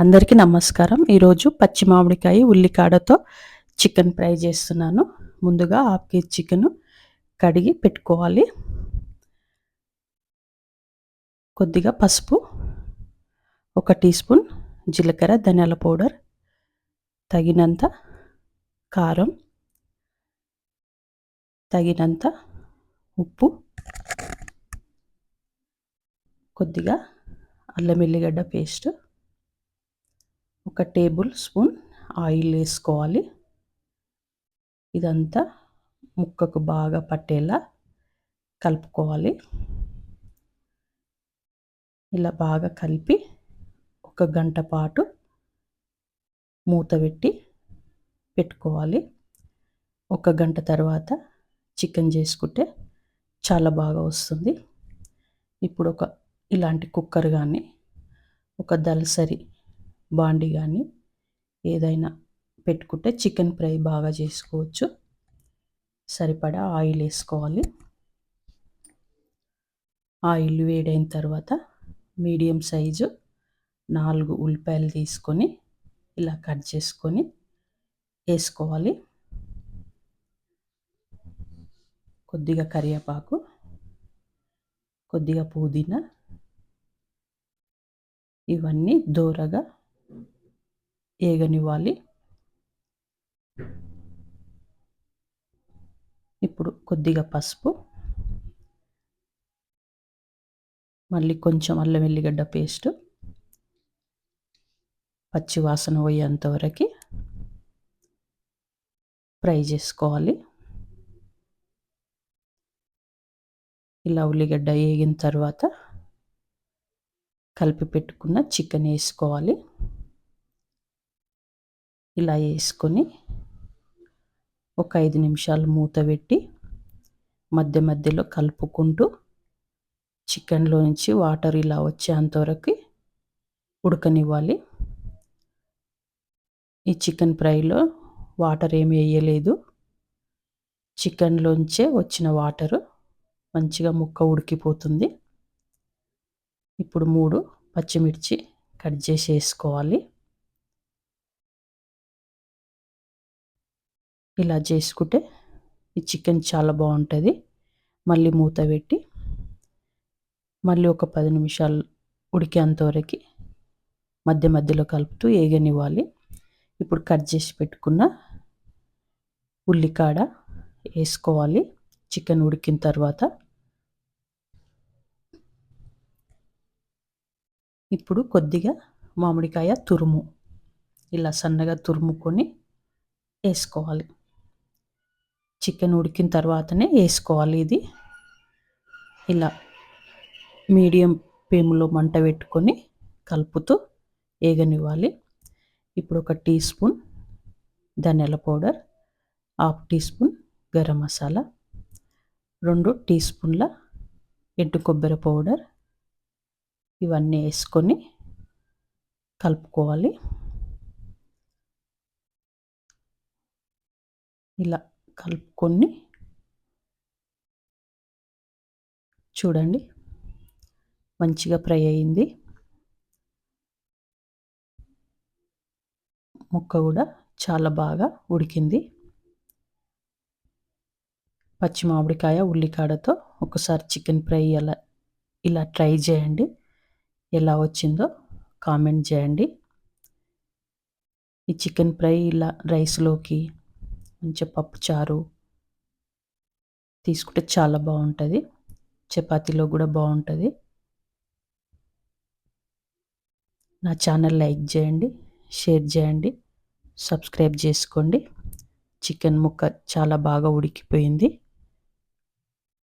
అందరికీ నమస్కారం. ఈరోజు పచ్చి మామిడికాయ ఉల్లికాడతో చికెన్ ఫ్రై చేస్తున్నాను. ముందుగా హాఫ్ కేజీ చికెను కడిగి పెట్టుకోవాలి. కొద్దిగా పసుపు, 1 టీ స్పూన్ జీలకర్ర, ధనియాల పౌడర్, తగినంత కారం, తగినంత ఉప్పు, కొద్దిగా అల్లం ఎల్లిగడ్డ పేస్ట్, 1 టేబుల్ స్పూన్ ఆయిల్ వేసుకోవాలి. ఇదంతా ముక్కకు బాగా పట్టేలా కలుపుకోవాలి. ఇలా బాగా కలిపి 1 గంట పాటు మూత పెట్టుకోవాలి. 1 గంట తర్వాత చికెన్ చేసుకుంటే చాలా బాగా వస్తుంది. ఇప్పుడు ఇలాంటి కుక్కర్ కానీ, ఒక దలసరి బాండి కానీ ఏదైనా పెట్టుకుంటే చికెన్ ఫ్రై బాగా చేసుకోవచ్చు. సరిపడా ఆయిల్ వేసుకోవాలి. ఆయిల్ వేడైన తర్వాత మీడియం సైజు 4 ఉల్లిపాయలు తీసుకొని ఇలా కట్ చేసుకొని వేసుకోవాలి. కొద్దిగా కరివేపాకు, కొద్దిగా పుదీనా, ఇవన్నీ దోరగా ఏగనివ్వాలి. ఇప్పుడు కొద్దిగా పసుపు, మళ్ళీ కొంచెం అల్లం వెల్లిగడ్డ పేస్ట్, పచ్చి వాసన పోయేంత వరకు ఫ్రై చేసుకోవాలి. ఇలా ఉల్లిగడ్డ వేగిన తర్వాత కలిపి పెట్టుకున్న చికెన్ వేసుకోవాలి. ఇలా వేసుకొని ఒక 5 నిమిషాలు మూత పెట్టి మధ్య మధ్యలో కలుపుకుంటూ చికెన్లో నుంచి వాటర్ ఇలా వచ్చేంత వరకు ఉడకనివ్వాలి. ఈ చికెన్ ఫ్రైలో వాటర్ ఏమి వేయలేదు. చికెన్లోంచే వచ్చిన వాటరు మంచిగా ముక్క ఉడికిపోతుంది. ఇప్పుడు 3 పచ్చిమిర్చి కట్ చేసి వేసుకోవాలి. ఇలా చేసుకుంటే ఈ చికెన్ చాలా బాగుంటుంది. మళ్ళీ మూత పెట్టి మళ్ళీ ఒక 10 నిమిషాలు ఉడికేంతవరకు మధ్య మధ్యలో కలుపుతూ వేగనివ్వాలి. ఇప్పుడు కట్ చేసి పెట్టుకున్న ఉల్లికాడ వేసుకోవాలి. చికెన్ ఉడికిన తర్వాత ఇప్పుడు కొద్దిగా మామిడికాయ తురుము ఇలా సన్నగా తురుముకొని వేసుకోవాలి. చికెన్ ఉడికిన తర్వాతనే వేసుకోవాలి. ఇది ఇలా మీడియం ఫ్లేమ్లో మంట పెట్టుకొని కలుపుతూ వేగనివ్వాలి. ఇప్పుడు 1 టీ స్పూన్ ధనియాల powder, half teaspoon garam masala, 2 టీ స్పూన్ల ఎండు కొబ్బరి పౌడర్, ఇవన్నీ వేసుకొని కలుపుకోవాలి. ఇలా కలుపుకొని చూడండి మంచిగా ఫ్రై అయింది. ముక్క కూడా చాలా బాగా ఉడికింది. పచ్చి మామిడికాయ ఉల్లికాడతో ఒకసారి చికెన్ ఫ్రై ఇలా ట్రై చేయండి. ఎలా వచ్చిందో కామెంట్ చేయండి. ఈ చికెన్ ఫ్రై ఇలా రైస్లోకి మంచిగా పప్పుచారు తీసుకుంటే చాలా బాగుంటుంది. చపాతీలో కూడా బాగుంటుంది. నా ఛానల్ లైక్ చేయండి, షేర్ చేయండి, సబ్స్క్రైబ్ చేసుకోండి. చికెన్ ముక్క చాలా బాగా ఉడికిపోయింది.